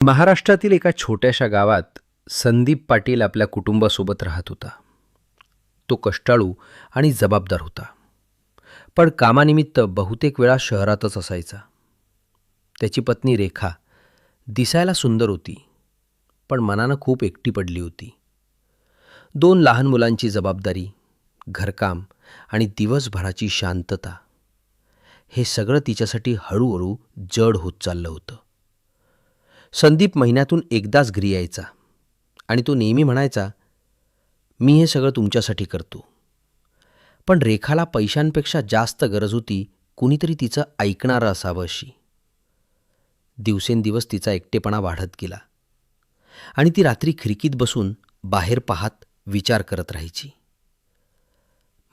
महाराष्ट्रातील एका छोट्याशा गावात संदीप पाटील आपल्या कुटुंबासोबत राहत होता. तो कष्टाळू आणि जबाबदार होता, पण कामानिमित्त बहुतेक वेळा शहरातच असायचा. त्याची पत्नी रेखा दिसायला सुंदर होती, पण मनानं खूप एकटी पडली होती. 2 लहान मुलांची जबाबदारी, घरकाम आणि दिवसभराची शांतता, हे सगळं तिच्यासाठी हळूहळू जड होत चाललं होतं. संदीप महिन्यातून एकदाच घरी यायचा आणि तो नेहमी म्हणायचा, "मी हे सगळं तुमच्यासाठी करतो." पण रेखाला पैशांपेक्षा जास्त गरज होती कुणीतरी तिचं ऐकणारं असावं अशी. दिवसेंदिवस तिचा एकटेपणा वाढत गेला आणि ती रात्री खिडकीत बसून बाहेर पाहत विचार करत राहायची.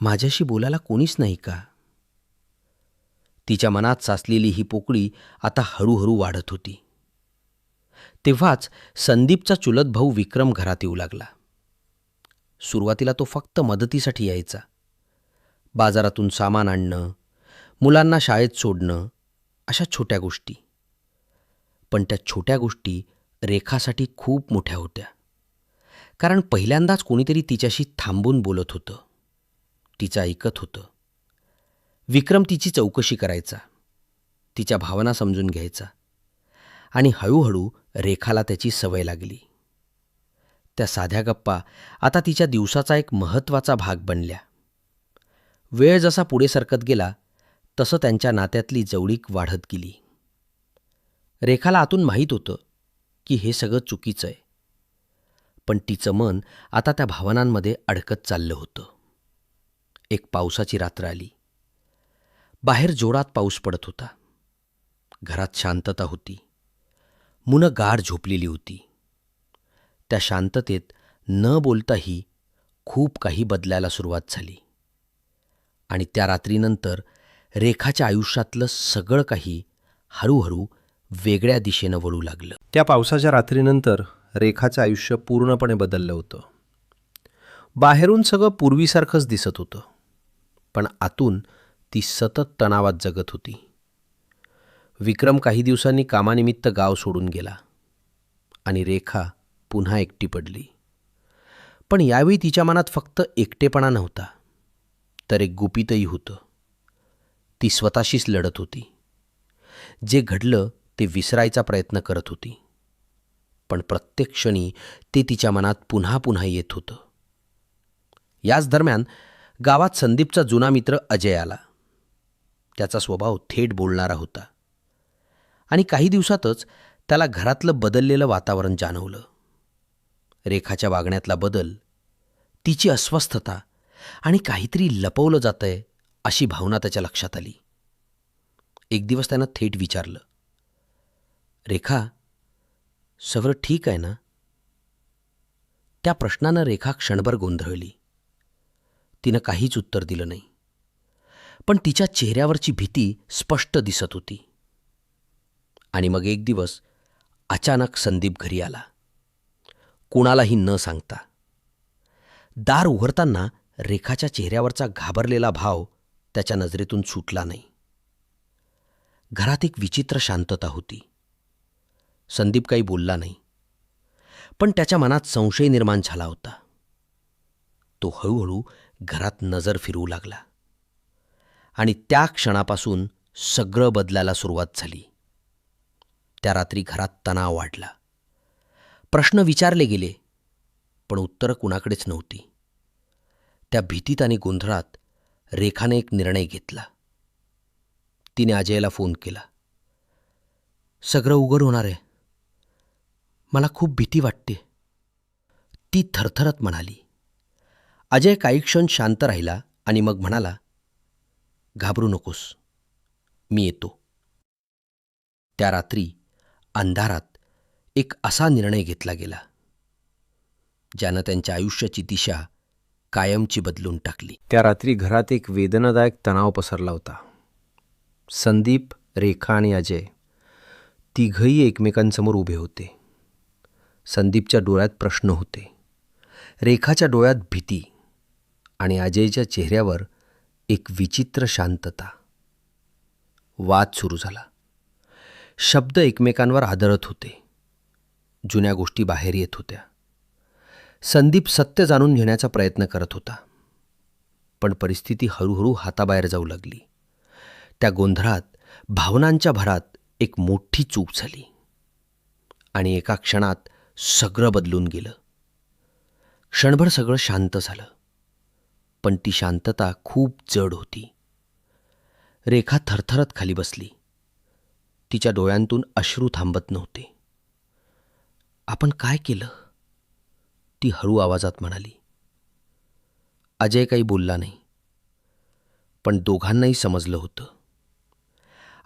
माझ्याशी बोलायला कोणीच नाही का? तिच्या मनात साचलेली ही पोकळी आता हळूहळू वाढत होती. तेव्हाच संदीपचा चुलत भाऊ विक्रम घरात येऊ लागला. सुरुवातीला तो फक्त मदतीसाठी यायचा. बाजारातून सामान आणणं, मुलांना शाळेत सोडणं, अशा छोट्या गोष्टी. पण त्या छोट्या गोष्टी रेखासाठी खूप मोठ्या होत्या. कारण पहिल्यांदाच कोणीतरी तिच्याशी थांबून बोलत होतं, तिचं ऐकत होतं. विक्रम तिची चौकशी करायचा, तिच्या भावना समजून घ्यायचा आणि हळूहळू रेखाला त्याची सवय लागली. त्या साध्या गप्पा आता तिच्या दिवसाचा एक महत्त्वाचा भाग बनल्या. वेळ जसा पुढे सरकत गेला तसं त्यांच्या नात्यातली जवळीक वाढत गेली. रेखाला आतून माहीत होतं की हे सगळं चुकीचं आहे, पण तिचं मन आता त्या भावनांमध्ये अडकत चाललं होतं. एक पावसाची रात्र आली. बाहेर जोरात पाऊस पडत होता. घरात शांतता होती. मुलं गाढ झोपलेली होती. त्या शांततेत न बोलताही खूप काही बदलायला सुरुवात झाली. आणि त्या रात्रीनंतर रेखाच्या आयुष्यातलं सगळं काही हळूहळू वेगळ्या दिशेनं वळू लागलं. त्या पावसाच्या रात्रीनंतर रेखाचं आयुष्य पूर्णपणे बदललं होतं. बाहेरून सगळं पूर्वीसारखंच दिसत होतं, पण आतून ती सतत तणावात जगत होती. विक्रम काही दिवसांनी कामानिमित्त गाव सोडून गेला आणि रेखा पुन्हा एकटी पडली. पण यावेळी तिच्या मनात फक्त एकटेपणा नव्हता, तर एक गुपितही होतं. ती स्वतःशीच लढत होती. जे घडलं ते विसरायचा प्रयत्न करत होती, पण प्रत्येक क्षणी ते तिच्या मनात पुन्हा पुन्हा येत होतं. याच दरम्यान गावात संदीपचा जुना मित्र अजय आला. त्याचा स्वभाव थेट बोलणारा होता आणि काही दिवसातच त्याला घरातलं बदललेलं वातावरण जाणवलं. रेखाच्या वागण्यातला बदल, तिची अस्वस्थता आणि काहीतरी लपवलं जातंय अशी भावना त्याच्या लक्षात आली. एक दिवस त्यानं थेट विचारलं, "रेखा, सगळं ठीक आहे ना?" त्या प्रश्नानं रेखा क्षणभर गोंधळली. तिनं काहीच उत्तर दिलं नाही, पण तिच्या चेहऱ्यावरची भीती स्पष्ट दिसत होती. आणि मग एक दिवस अचानक संदीप घरी आला, कोणालाही न सांगता. दार उघडताना रेखाच्या चेहऱ्यावरचा घाबरलेला भाव त्याच्या नजरेतून सुटला नाही. घरात एक विचित्र शांतता होती. संदीप काही बोलला नाही, पण त्याच्या मनात संशय निर्माण झाला होता. तो हळूहळू घरात नजर फिरवू लागला आणि त्या क्षणापासून सगळं बदलायला सुरुवात झाली. त्या रात्री घरात तणाव वाढला. प्रश्न विचारले गेले, पण उत्तरं कुणाकडेच नव्हती. त्या भीतीत आणि गोंधळात रेखाने एक निर्णय घेतला. तिने अजयला फोन केला. "सगळं उघड होणार आहे. मला खूप भीती वाटते," ती थरथरत म्हणाली. अजय काही क्षण शांत राहिला आणि मग म्हणाला, "घाबरू नकोस, मी येतो." त्या रात्री अंधारात एक असा निर्णय घेतला गेला ज्यानं त्यांच्या आयुष्याची दिशा कायमची बदलून टाकली. त्या रात्री घरात एक वेदनादायक तणाव पसरला होता. संदीप, रेखा आणि अजय तिघही एकमेकांसमोर उभे होते. संदीपच्या डोळ्यात प्रश्न होते, रेखाच्या डोळ्यात भीती आणि अजयच्या चेहऱ्यावर एक विचित्र शांतता. वाद सुरू झाला. शब्द एकमेकांवर आदळत होते. जुन्या गोष्टी बाहेर येत होत्या. संदीप सत्य जाणून घेण्याचा प्रयत्न करत होता. पण परिस्थिती हळूहळू हाताबाहेर जाऊ लागली. त्या गोंधळात, भावनांच्या भरात एक मोठी चूक झाली आणि एका क्षणात सगळं बदलून गेलं. क्षणभर सगळं शांत झालं, पण ती शांतता खूप जड होती. रेखा थरथरत खाली बसली. तिच्या डोळ्यांतून अश्रू थांबत नव्हते. आपण काय केलं? ती हळू आवाजात म्हणाली. अजय काही बोलला नाही, पण दोघांनाही समजलं होतं.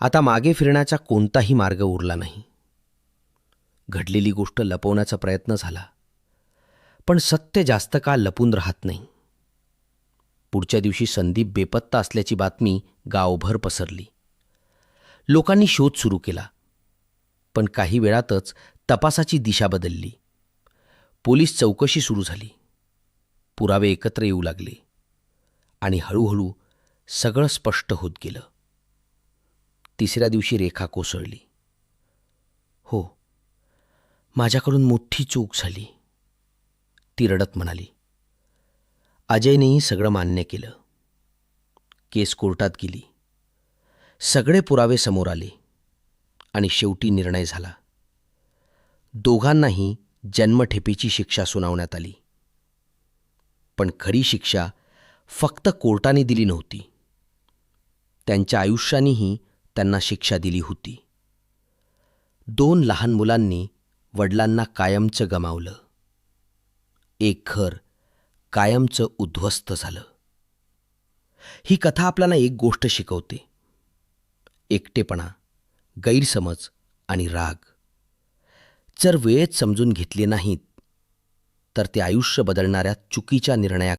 आता मागे फिरण्याचा कोणताही मार्ग उरला नाही. घडलेली गोष्ट लपवण्याचा प्रयत्न झाला, पण सत्य जास्त काळ लपून राहत नाही. पुढच्या दिवशी संदीप बेपत्ता असल्याची बातमी गावभर पसरली. लोकांनी शोध सुरू केला, पण काही वेळातच तपासाची दिशा बदलली. पोलीस चौकशी सुरू झाली. पुरावे एकत्र येऊ लागले आणि हळूहळू सगळं स्पष्ट होत गेलं. तिसऱ्या दिवशी रेखा कोसळली. हो, माझ्याकडून मोठी चूक झाली, ती रडत म्हणाली. अजयनेही सगळं मान्य केलं. केस कोर्टात गेली. सगळे पुरावे समोर आले आणि शेवटी निर्णय झाला. दोघांनाही जन्मठेपेची शिक्षा सुनावण्यात आली. पण खरी शिक्षा फक्त कोर्टाने दिली नव्हती, त्यांच्या आयुष्यानेही त्यांना शिक्षा दिली होती. 2 लहान मुलांनी वडिलांना कायमचं गमावलं. एक घर कायमचं उद्ध्वस्त झालं. ही कथा आपल्याला एक गोष्ट शिकवते. एकटेपणा, गैरसमज आणि राग जर वेळेत समजून घेतले नाहीत, तर ते आयुष्य बदलणाऱ्या चुकीच्या निर्णयाकडे